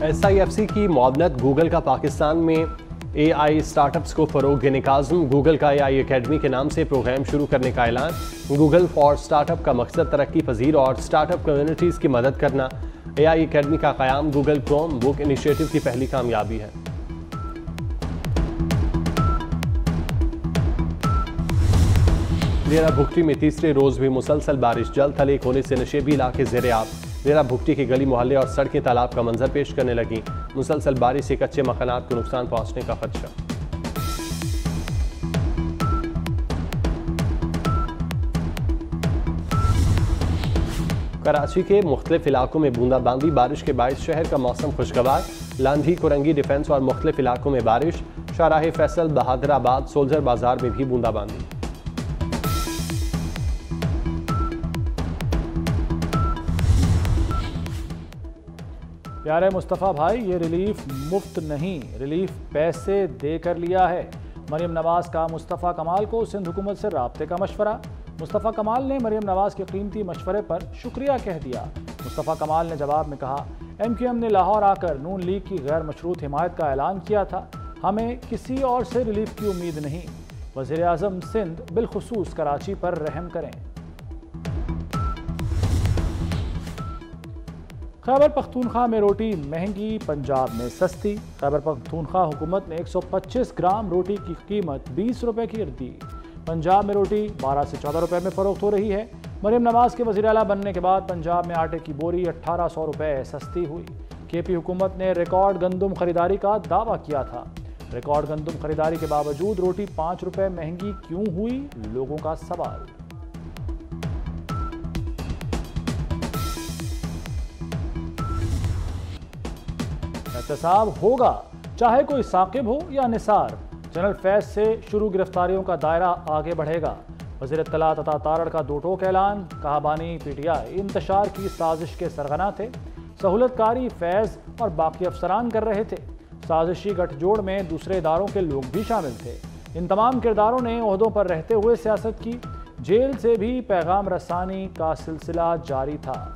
SIFC की मुआवनत Google का पाकिस्तान में AI स्टार्टअप्स को फ़रोग देने का आज़म। गूगल का AI अकेडमी के नाम से प्रोग्राम शुरू करने का ऐलान। गूगल फॉर स्टार्टअप का मकसद तरक्की पजीर और स्टार्टअप कम्युनिटीज़ की मदद करना। AI अकेडमी का क़याम गूगल क्रोम बुक इनिशिएटिव की पहली कामयाबी है। डेरा भुगटी में तीसरे रोज़ भी मुसलसल बारिश। जल थल होने से नशेबी इलाके ज़ेरे आब। डेरा भुगटी के गली मोहल्ले और सड़कें तालाब का मंजर पेश करने लगी। मुसलसल बारिश से कच्चे मकानात को नुकसान पहुंचने का खदशा। कराची के मुख्तलिफ इलाकों में बूंदाबांदी। बारिश के बायस शहर का मौसम खुशगवार। लांधी कुरंगी डिफेंस और मुख्तलिफ इलाकों में बारिश। शाहराह फैसल, बहादराबाद, सोल्जर बाजार में भी बूंदाबांदी। प्यारे मुस्तफ़ा भाई, ये रिलीफ मुफ्त नहीं, रिलीफ पैसे देकर लिया है। मरियम नवाज़ का मुस्तफ़ा कमाल को सिंध हुकूमत से राब्ते का मशवरा। मुस्तफ़ा कमाल ने मरियम नवाज़ के कीमती मशवरे पर शुक्रिया कह दिया। मुस्तफ़ा कमाल ने जवाब में कहा, MQM ने लाहौर आकर नून लीग की गैर मशरूत हिमायत का ऐलान किया था। हमें किसी और से रिलीफ की उम्मीद नहीं। वज़ीर आज़म सिंध बिलखुसूस कराची पर रहम करें। खैबर पख्तूनख्वा में रोटी महंगी, पंजाब में सस्ती। खैबर पख्तूनख्वा हुकूमत ने 125 ग्राम रोटी की कीमत 20 रुपये की दी। पंजाब में रोटी 12 से 14 रुपये में फ़रोख्त हो रही है। मरियम नवाज़ के वज़ीर आला बनने के बाद पंजाब में आटे की बोरी 1800 रुपये सस्ती हुई। KP हुकूमत ने रिकॉर्ड गंदम खरीदारी का दावा किया था। रिकॉर्ड गंदम खरीदारी के बावजूद रोटी 5 रुपये महंगी क्यों हुई, लोगों का सवाल। एहतसाब होगा चाहे कोई साकिब हो या निसार। जनरल फैज से शुरू गिरफ्तारियों का दायरा आगे बढ़ेगा। वज़ीर इत्तलात अता तारड़ का दो टोक ऐलान। कहाबानी PTI इंतशार की साजिश के सरगना थे। सहूलतकारी फैज और बाकी अफसरान कर रहे थे। साजिशी गठजोड़ में दूसरे इदारों के लोग भी शामिल थे। इन तमाम किरदारों ने ओहदों पर रहते हुए सियासत की। जेल से भी पैगाम रसानी का सिलसिला जारी था।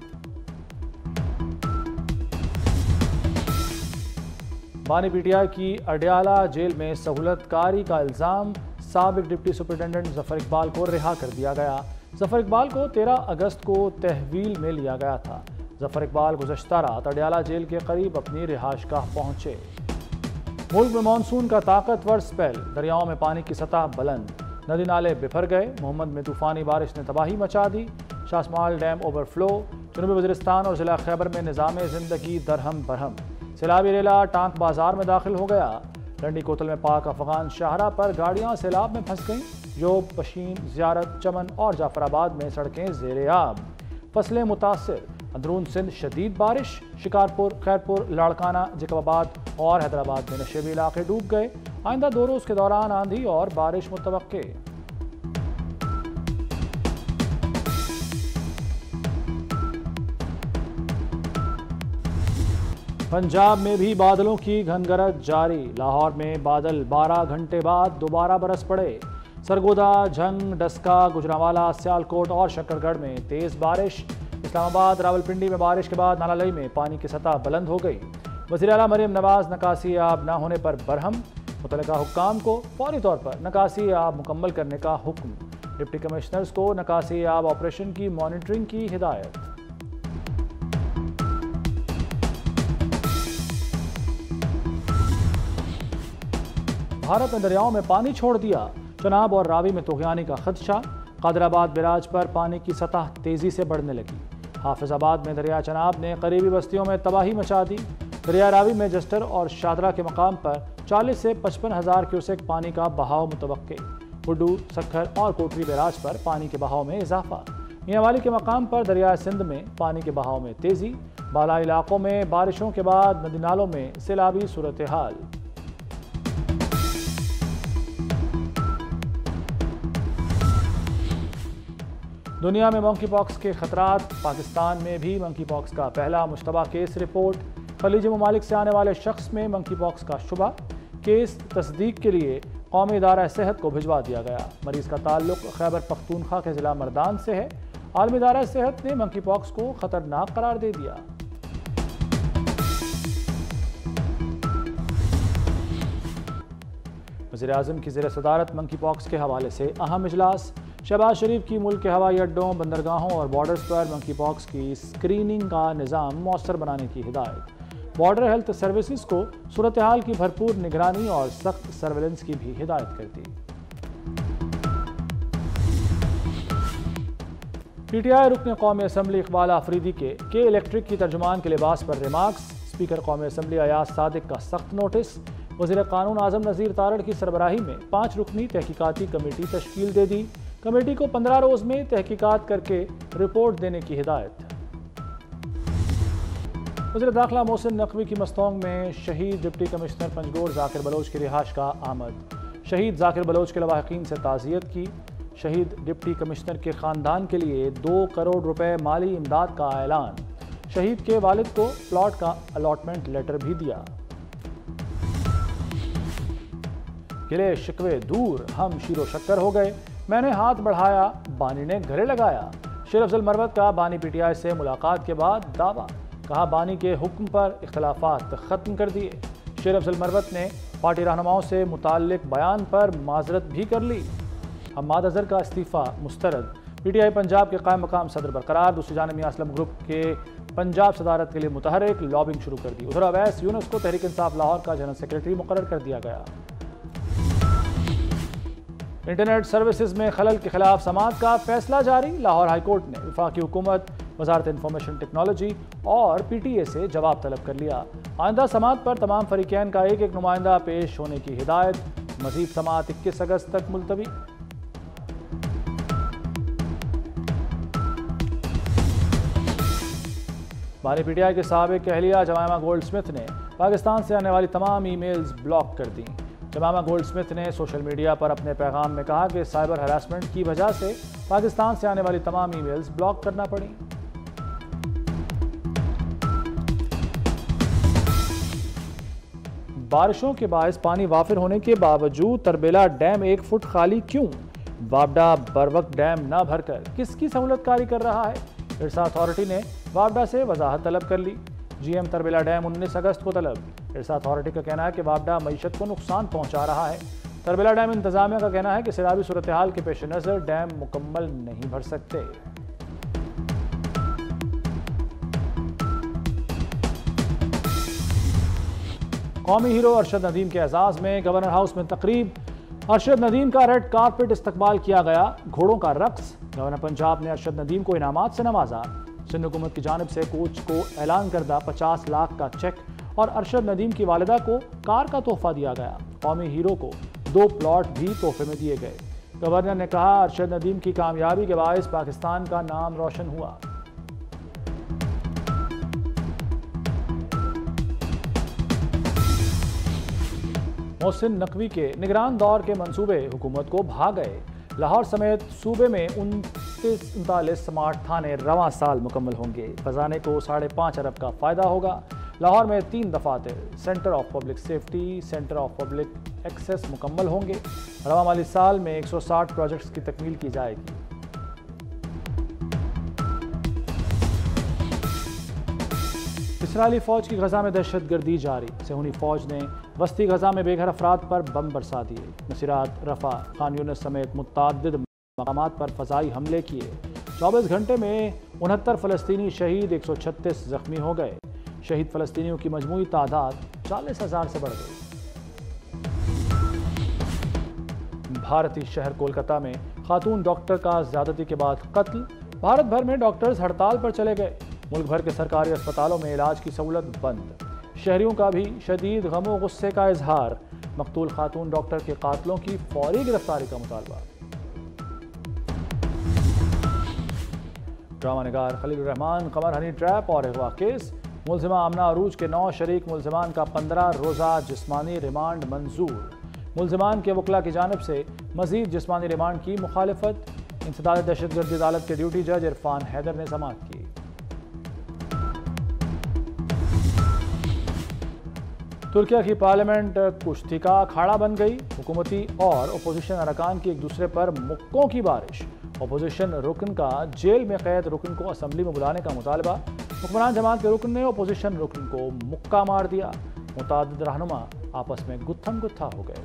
बानी PTI की अडयाला जेल में सहूलतकारी का इल्ज़ाम। साबिक डिप्टी सुपरिटेंडेंट जफर इकबाल को रिहा कर दिया गया। जफर इकबाल को 13 अगस्त को तहवील में लिया गया था। जफर इकबाल गुज़श्ता रात अडयाला जेल के करीब अपनी रिहाइशगाह पहुंचे। मुल्क में मानसून का ताकतवर स्पेल। दरियाओं में पानी की सतह बुलंद। नदी नाले बिफर गए। मोहम्मद में तूफानी बारिश ने तबाही मचा दी। शासमाल डैम ओवरफ्लो। जनूबी वज़ीरिस्तान और ज़िला खैबर में निज़ाम ज़िंदगी दरहम बरहम। सैलाबी रेला टांक बाजार में दाखिल हो गया। लंडी कोतल में पाक अफगान शाहरा पर गाड़ियां सैलाब में फंस गईं। जो पशीन, ज़ियारत, चमन और जाफराबाद में सड़कें ज़ेरे आब। फसलें मुतासिर। अंदरून सिंध शदीद बारिश। शिकारपुर, खैरपुर, लाड़काना, जैकबाबाद और हैदराबाद में नशेबी इलाके डूब गए। आइंदा 2 रोज़ के दौरान आंधी और बारिश मुतवक्के। पंजाब में भी बादलों की घनगरज जारी। लाहौर में बादल 12 घंटे बाद दोबारा बरस पड़े। सरगोदा, झंग, डस्का, गुजरांवाला, सियालकोट और शकरगढ़ में तेज बारिश। इस्लामाबाद, रावलपिंडी में बारिश के बाद नालालई में पानी की सतह बुलंद हो गई। वज़ीर आला मरियम नवाज़ नकासी आब न होने पर बरहम। मुतल्लिका हुक्काम को फौरी तौर पर नकासी आब मुकम्मल करने का हुक्म। डिप्टी कमिश्नर्स को नकासी आब ऑपरेशन की मॉनिटरिंग की हिदायत। भारत ने दरियाओं में पानी छोड़ दिया। चनाब और रावी में तुग़यानी का खदशा। कादराबाद बैराज पर पानी की सतह तेज़ी से बढ़ने लगी। हाफिजाबाद में दरिया चनाब ने करीबी बस्तियों में तबाही मचा दी। दरिया रावी में जस्टर और शादरा के मकाम पर 40 से 55 हज़ार क्यूसेक पानी का बहाव मुतवक्के। हुड्डू, सखर और कोटरी बैराज पर पानी के बहाव में इजाफा। मियांवाली के मकाम पर दरिया सिंध में पानी के बहाव में तेज़ी। बाला इलाकों में बारिशों के बाद नदी नालों में सैलाबी सूरत हाल। दुनिया में मंकी पॉक्स के खतरात। पाकिस्तान में भी मंकी पॉक्स का पहला मुश्तबा केस रिपोर्ट। खलीजी ममालिक से आने वाले शख्स में मंकी पॉक्स का शुबा। केस तस्दीक के लिए कौमी इदारा सेहत को भिजवा दिया गया। मरीज का ताल्लुक खैबर पख्तूनख्वा के ज़िला मर्दान से है। आलमी इदारा सेहत ने मंकी पॉक्स को खतरनाक करार दे दिया। वज़ीर-ए-आज़म की ज़ेर सदारत मंकी पॉक्स के हवाले से अहम इजलास। शहबाज शरीफ की मुल्क के हवाई अड्डों, बंदरगाहों और बॉर्डर्स पर मंकी पॉक्स की स्क्रीनिंग का निज़ाम मौसर बनाने की हिदायत। बॉर्डर हेल्थ सर्विसेज को सूरत हाल की भरपूर निगरानी और सख्त सर्वेलेंस की भी हिदायत कर दी। PTI रुकन कौमी असम्बली इकबाल आफरीदी के इलेक्ट्रिक की तर्जुमान के लिबास पर रिमार्क्स। स्पीकर कौमी असम्बली अयाज सादिक का सख्त नोटिस। वज़ीर कानून आज़म नज़ीर तारड़ की सरबराही में 5 रुकनी तहकीकाती कमेटी तश्कील दे दी। कमेटी को 15 रोज़ में तहकीकात करके रिपोर्ट देने की हिदायत। वज़ीर दाखिला मोहसिन नकवी की मस्तोंग में शहीद डिप्टी कमिश्नर पंजगोर जाकिर बलोच की रिहाइश का आमद। शहीद जाकिर बलोच के लवाहिकीन से ताज़ियत की। शहीद डिप्टी कमिश्नर के ख़ानदान के लिए 2 करोड़ रुपए माली इमदाद का ऐलान। शहीद के वालिद को प्लॉट का अलॉटमेंट लेटर भी दिया। गिले शिकवे दूर, हम शीरो शक्कर हो गए। मैंने हाथ बढ़ाया, बानी ने गले लगाया। शेर अफजल मरवत का बानी PTI से मुलाकात के बाद दावा। कहा बानी के हुक्म पर इख्तलाफात ख़त्म कर दिए। शेर अफजल मरवत ने पार्टी रहनुमाओं से मुताल्लिक बयान पर माजरत भी कर ली। हम्माद अजहर का इस्तीफ़ा मुस्तरद। PTI पंजाब के कायम मकाम सदर बरकरार। दूसरी जानिब मियां असलम ग्रुप के पंजाब सदारत के लिए मुतहरिक, लॉबिंग शुरू कर दी। उधर अवैस यूनुस को तहरीक इंसाफ लाहौर का जनरल सेक्रेटरी मुकर्रर कर दिया गया। इंटरनेट सर्विसेज में खलल के खिलाफ समाअत का फैसला जारी। लाहौर हाईकोर्ट ने वफाकी हुकूमत, वजारत इंफॉर्मेशन टेक्नोलॉजी और PTA से जवाब तलब कर लिया। आइंदा समाअत पर तमाम फरीकैन का एक नुमाइंदा पेश होने की हिदायत। मजीद समाअत 21 अगस्त तक मुलतवी। बानी PTI के साबिक अहलिया जमायमा गोल्ड स्मिथ ने पाकिस्तान से आने वाली तमाम ईमेल्स ब्लॉक कर दी। जमायमा गोल्ड स्मिथ ने सोशल मीडिया पर अपने पैगाम में कहा कि साइबर हरासमेंट की वजह से पाकिस्तान से आने वाली तमाम ईमेल्स ब्लॉक करना पड़ी। बारिशों के बायस पानी वाफिर होने के बावजूद तरबेला डैम 1 फुट खाली क्यों? वापडा बरवक्त डैम न भरकर किसकी सहूलतकारी कर रहा है? इरसा अथॉरिटी ने वापडा से वजाहत तलब कर ली। GM तरबेला डैम 19 अगस्त को तलब। इरसा अथॉरिटी का कहना है कि वापडा मईशत को नुकसान पहुंचा रहा है। तरबेला डैम इंतजामिया का कहना है कि सैलाबी सूरत हाल के पेश नज़र डैम मुकम्मल नहीं भर सकते। कौमी हीरो अरशद नदीम के एजाज़ में गवर्नर हाउस में तकरीब। अरशद नदीम का रेड कारपेट इस्तकबाल किया गया। घोड़ों का रक्स। गवर्नर पंजाब ने अरशद नदीम को इनामात से नवाजा। सिंध हुकूमत की जानिब से कोच को ऐलान करदा 50 लाख का चेक और अरशद नदीम की वालिदा को कार का तोहफा दिया गया। कौमी हीरो को 2 प्लॉट भी तोहफे में दिए गए। गवर्नर ने कहा अरशद नदीम की कामयाबी के बायस पाकिस्तान का नाम रोशन हुआ। मोहसिन नकवी के निगरान दौर के मंसूबे हुकूमत को भा गए। लाहौर समेत सूबे में 39 स्मार्ट थाने रवां साल मुकम्मल होंगे। खजाने को 5.5 अरब का फ़ायदा होगा। लाहौर में 3 दफातर, centre of public safety, centre of public access मुकम्मल होंगे। रवां माली साल में 160 प्रोजेक्ट्स की तकमील की जाएगी। इसराइली फ़ौज की गजा में दहशतगर्दी जारी। सेहूनी फ़ौज ने वस्ती गजा में बेघर अफराद पर बम बरसा दिए। नसीरात, रफ़ा, खान यूनिस समेत मुतअद्दिद मकामात पर फ़ज़ाई हमले किए। 24 घंटे में 69 फ़लस्तीनी शहीद, 136 ज़ख्मी हो गए। शहीद फ़लस्तीनियों की मजमूई तादाद 40,000 से बढ़ गई। भारतीय शहर कोलकाता में खातून डॉक्टर का ज़्यादती के बाद कत्ल। भारत भर में डॉक्टर्स हड़ताल पर चले गए। मुल्क भर के सरकारी अस्पतालों में इलाज की सहूलत बंद। शहरियों का भी शदीद गमो गुस्से का इजहार। मकतूल खातून डॉक्टर के कातलों की फौरी गिरफ्तारी का मुतालबा। ड्रामा निगार खलील रहमान कमर हनी ट्रैप और अगवा केस। मुलजिमा आमना अरूज के 9 शरीक मुलजिमान का 15 रोज़ा जिस्मानी रिमांड मंजूर। मुलजिमान के वकला की जानिब से मजीद जिस्मानी रिमांड की मुखालिफत। इंसदाद दहशतगर्दी अदालत के ड्यूटी जज इरफान हैदर ने समाअत की। तुर्किया की पार्लियामेंट कुश्ती का अखाड़ा बन गई। हुकूमती और अपोजिशन अरकान की एक दूसरे पर मुक्कों की बारिश। अपोजिशन रुकन का जेल में कैद रुकन को असम्बली में बुलाने का मुतालबा। हुक्मरान जमात के रुकन ने अपोजिशन रुकन को मुक्का मार दिया। मुताद्दिद रहनुमा आपस में गुत्थम गुत्था हो गए।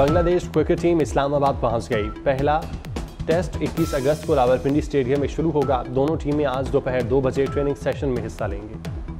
बांग्लादेश क्रिकेट टीम इस्लामाबाद पहुंच गई। पहला टेस्ट 21 अगस्त को रावलपिंडी स्टेडियम में शुरू होगा। दोनों टीमें आज दोपहर 2 बजे ट्रेनिंग सेशन में हिस्सा लेंगी।